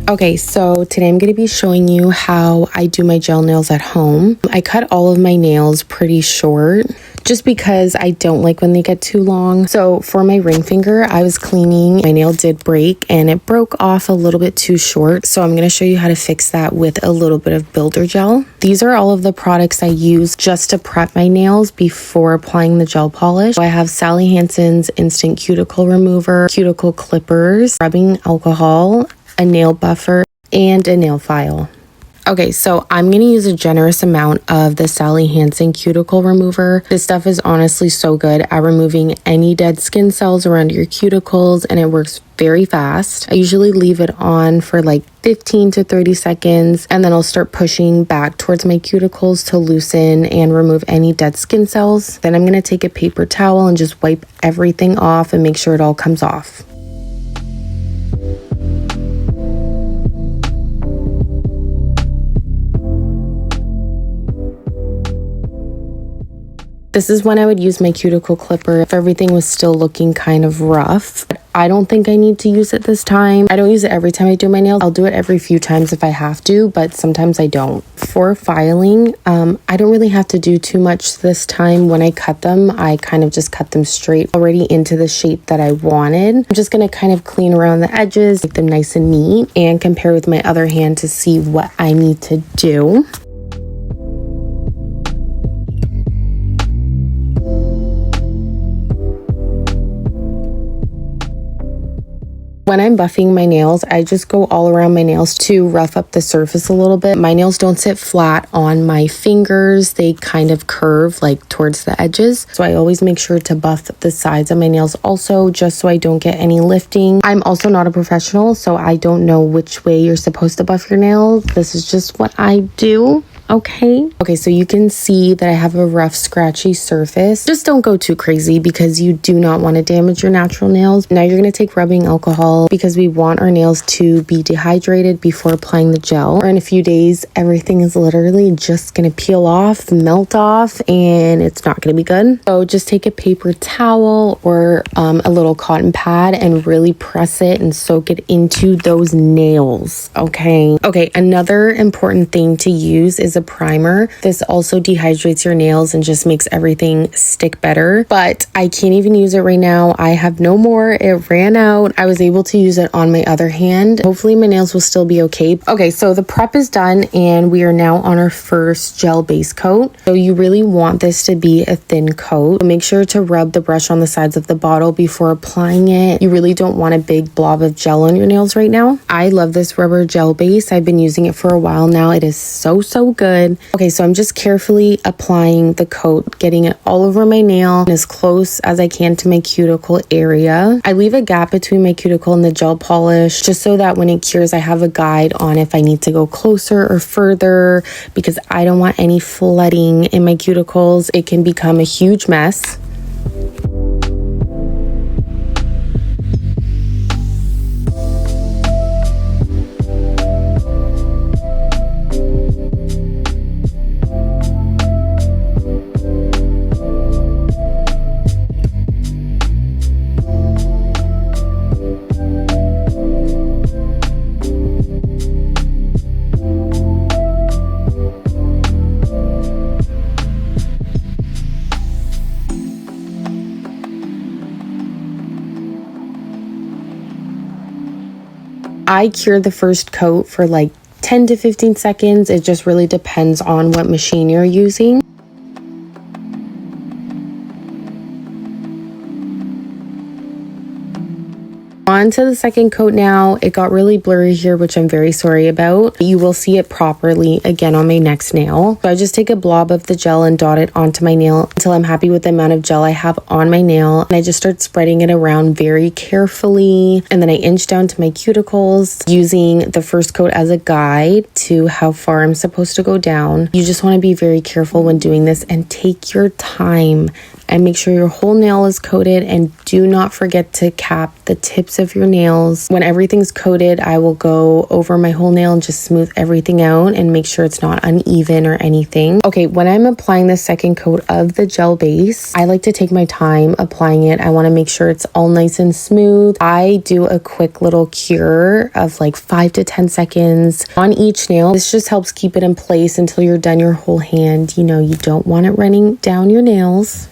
Okay, so today I'm going to be showing you how I do my gel nails at home. I cut all of my nails pretty short just because I don't like when they get too long. So for my ring finger, I was cleaning, my nail did break and it broke off a little bit too short. So I'm going to show you how to fix that with a little bit of builder gel. These are all of the products I use just to prep my nails before applying the gel polish. So I have Sally Hansen's Instant Cuticle Remover, cuticle clippers, rubbing alcohol, a nail buffer, and a nail file. Okay, so I'm going to use a generous amount of the Sally Hansen Cuticle Remover. This stuff is honestly so good at removing any dead skin cells around your cuticles, and it works very fast. I usually leave it on for like 15 to 30 seconds, and then I'll start pushing back towards my cuticles to loosen and remove any dead skin cells. Then I'm going to take a paper towel and just wipe everything off and make sure it all comes off. This is when I would use my cuticle clipper if everything was still looking kind of rough. But I don't think I need to use it this time. I don't use it every time I do my nails. I'll do it every few times if I have to, but sometimes I don't. For filing, I don't really have to do too much this time. When I cut them, I kind of just cut them straight already into the shape that I wanted. I'm just going to kind of clean around the edges, make them nice and neat, and compare with my other hand to see what I need to do. When I'm buffing my nails, I just go all around my nails to rough up the surface a little bit. My nails don't sit flat on my fingers. They kind of curve like towards the edges. So I always make sure to buff the sides of my nails also, just so I don't get any lifting. I'm also not a professional, so I don't know which way you're supposed to buff your nails. This is just what I do. Okay, so you can see that I have a rough, scratchy surface. Just don't go too crazy because you do not want to damage your natural nails. Now you're going to take rubbing alcohol because we want our nails to be dehydrated before applying the gel. Or in a few days, everything is literally just going to peel off, melt off, and it's not going to be good. So just take a paper towel or a little cotton pad and really press it and soak it into those nails, okay? Okay, another important thing to use is a primer. This also dehydrates your nails and just makes everything stick better, but I can't even use it right now. I have no more. It ran out. I was able to use it on my other hand. Hopefully my nails will still be okay. Okay, so the prep is done and we are now on our first gel base coat. So you really want this to be a thin coat. So make sure to rub the brush on the sides of the bottle before applying it. You really don't want a big blob of gel on your nails right now. I love this rubber gel base. I've been using it for a while now. It is so good. Okay, so I'm just carefully applying the coat, getting it all over my nail and as close as I can to my cuticle area. I leave a gap between my cuticle and the gel polish just so that when it cures, I have a guide on if I need to go closer or further because I don't want any flooding in my cuticles. It can become a huge mess. I cure the first coat for like 10 to 15 seconds. It just really depends on what machine you're using. On to the second coat now. It got really blurry here, which I'm very sorry about. You will see it properly again on my next nail. So I just take a blob of the gel and dot it onto my nail until I'm happy with the amount of gel I have on my nail. And I just start spreading it around very carefully. And then I inch down to my cuticles using the first coat as a guide to how far I'm supposed to go down. You just want to be very careful when doing this and take your time. and make sure your whole nail is coated, and do not forget to cap the tips of your nails. When everything's coated, I will go over my whole nail and just smooth everything out and make sure it's not uneven or anything. Okay, when I'm applying the second coat of the gel base, I like to take my time applying it. I want to make sure it's all nice and smooth. I do a quick little cure of like 5 to 10 seconds on each nail. This just helps keep it in place until you're done your whole hand. You know, you don't want it running down your nails.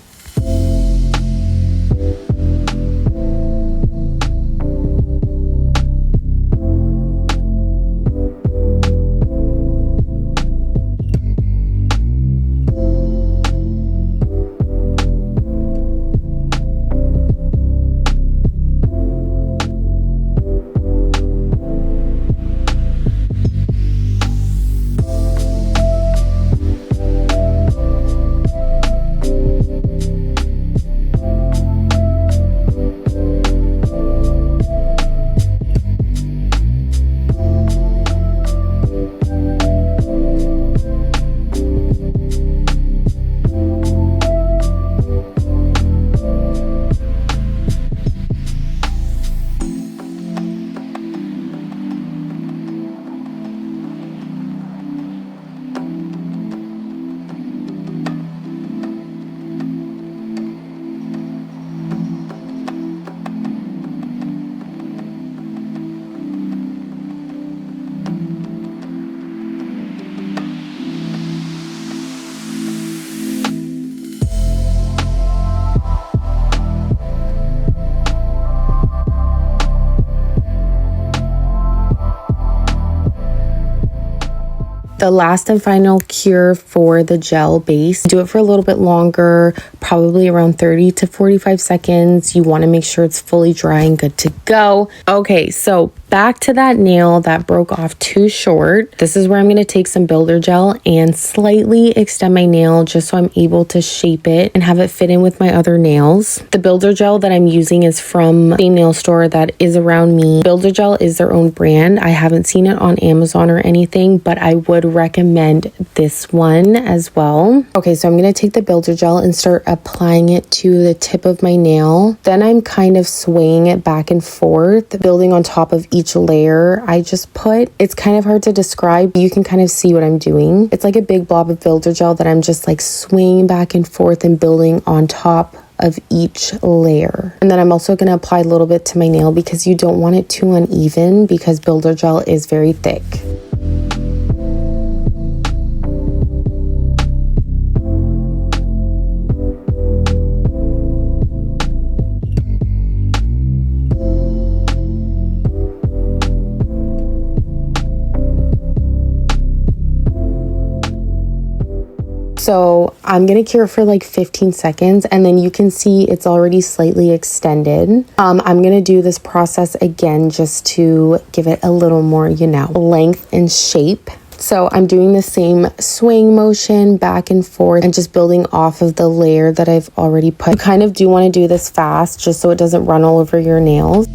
The last and final cure for the gel base, do it for a little bit longer, probably around 30 to 45 seconds. You want to make sure it's fully dry and good to go. Okay, so back to that nail that broke off too short. This is where I'm going to take some builder gel and slightly extend my nail just so I'm able to shape it and have it fit in with my other nails. The builder gel that I'm using is from the nail store that is around me. Builder gel is their own brand. I haven't seen it on Amazon or anything, but I would recommend this one as well. Okay, so I'm going to take the builder gel and start applying it to the tip of my nail. Then I'm kind of swaying it back and forth, building on top of each layer I just put. It's kind of hard to describe, but you can kind of see what I'm doing. It's like a big blob of builder gel that I'm just like swinging back and forth and building on top of each layer. And then I'm also going to apply a little bit to my nail because you don't want it too uneven because builder gel is very thick. So I'm going to cure for like 15 seconds and then you can see it's already slightly extended. I'm going to do this process again just to give it a little more, you know, length and shape. So I'm doing the same swing motion back and forth and just building off of the layer that I've already put. You kind of do want to do this fast just so it doesn't run all over your nails.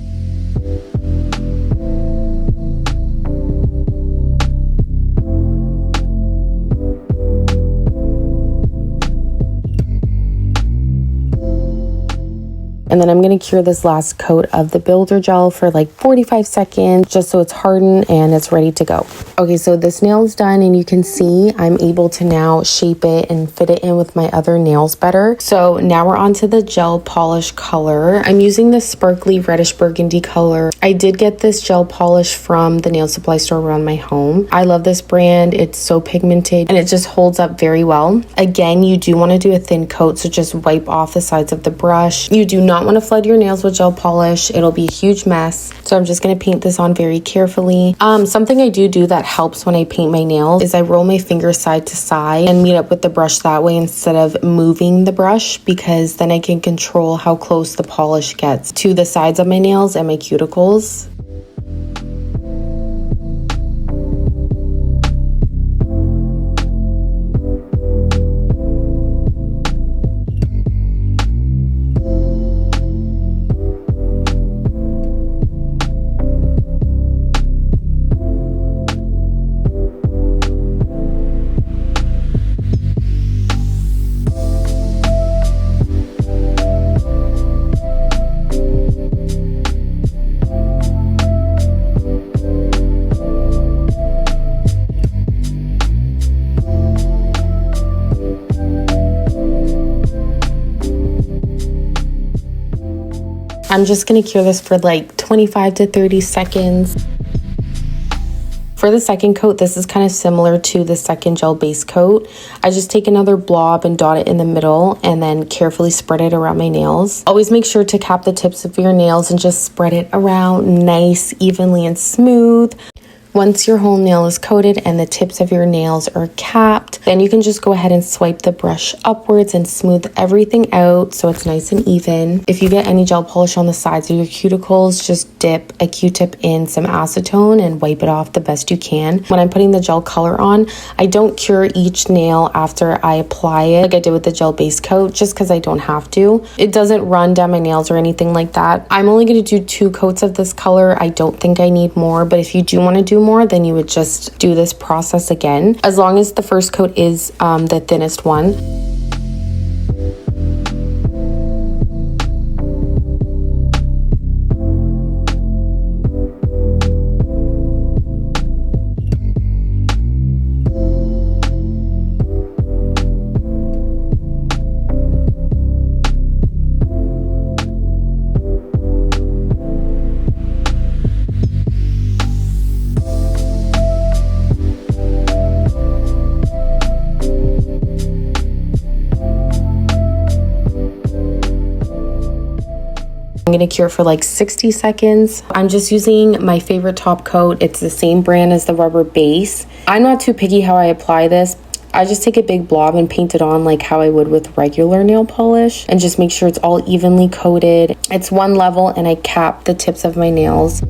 And then I'm going to cure this last coat of the builder gel for like 45 seconds just so it's hardened and it's ready to go. Okay, so this nail is done and you can see I'm able to now shape it and fit it in with my other nails better. So now we're on to the gel polish color. I'm using this sparkly reddish burgundy color. I did get this gel polish from the nail supply store around my home. I love this brand. It's so pigmented and it just holds up very well. Again, you do want to do a thin coat, so just wipe off the sides of the brush. You do not want to flood your nails with gel polish. It'll be a huge mess. So I'm just going to paint this on very carefully. Something I do that helps when I paint my nails is I roll my fingers side to side and meet up with the brush that way instead of moving the brush, because then I can control how close the polish gets to the sides of my nails and my cuticles. I'm just gonna cure this for like 25 to 30 seconds. For the second coat, this is kind of similar to the second gel base coat. I just take another blob and dot it in the middle and then carefully spread it around my nails. Always make sure to cap the tips of your nails and just spread it around nice, evenly, and smooth. Once your whole nail is coated and the tips of your nails are capped, then you can just go ahead and swipe the brush upwards and smooth everything out so it's nice and even. If you get any gel polish on the sides of your cuticles, just dip a Q-tip in some acetone and wipe it off the best you can. When I'm putting the gel color on, I don't cure each nail after I apply it like I did with the gel base coat, just because I don't have to. It doesn't run down my nails or anything like that. I'm only going to do 2 coats of this color. I don't think I need more, but if you do want to do more, then you would just do this process again, as long as the first coat is the thinnest one. I'm going to cure for like 60 seconds. I'm just using my favorite top coat. It's the same brand as the rubber base. I'm not too picky how I apply this. I just take a big blob and paint it on like how I would with regular nail polish and just make sure it's all evenly coated. It's one level and I cap the tips of my nails.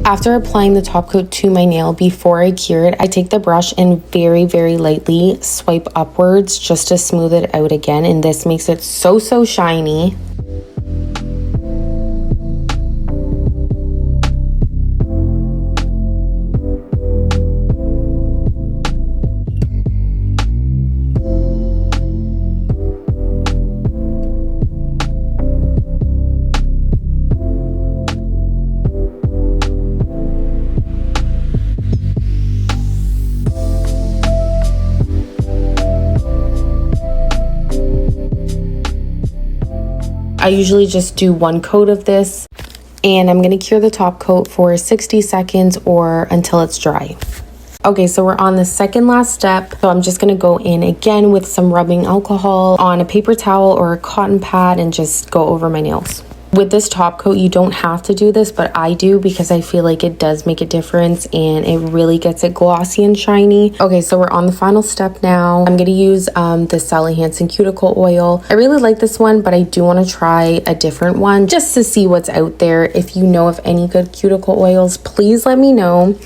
After applying the top coat to my nail before I cure it, I take the brush and very, very lightly swipe upwards just to smooth it out again, and this makes it so shiny. I usually just do 1 coat of this, and I'm going to cure the top coat for 60 seconds or until it's dry. Okay, so we're on the second last step. So I'm just going to go in again with some rubbing alcohol on a paper towel or a cotton pad and just go over my nails. With this top coat, you don't have to do this, but I do because I feel like it does make a difference and it really gets it glossy and shiny. Okay, so we're on the final step now. I'm going to use the Sally Hansen cuticle oil. I really like this one, but I do want to try a different one just to see what's out there. If you know of any good cuticle oils, please let me know.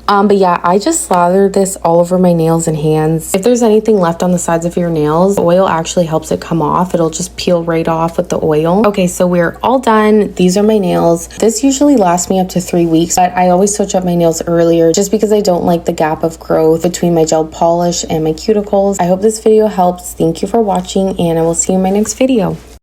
But yeah, I just slathered this all over my nails and hands. If there's anything left on the sides of your nails, the oil actually helps it come off. It'll just peel right off with the oil. Okay, so we're all done. These are my nails. This usually lasts me up to 3 weeks, but I always switch up my nails earlier just because I don't like the gap of growth between my gel polish and my cuticles. I hope this video helps. Thank you for watching, and I will see you in my next video.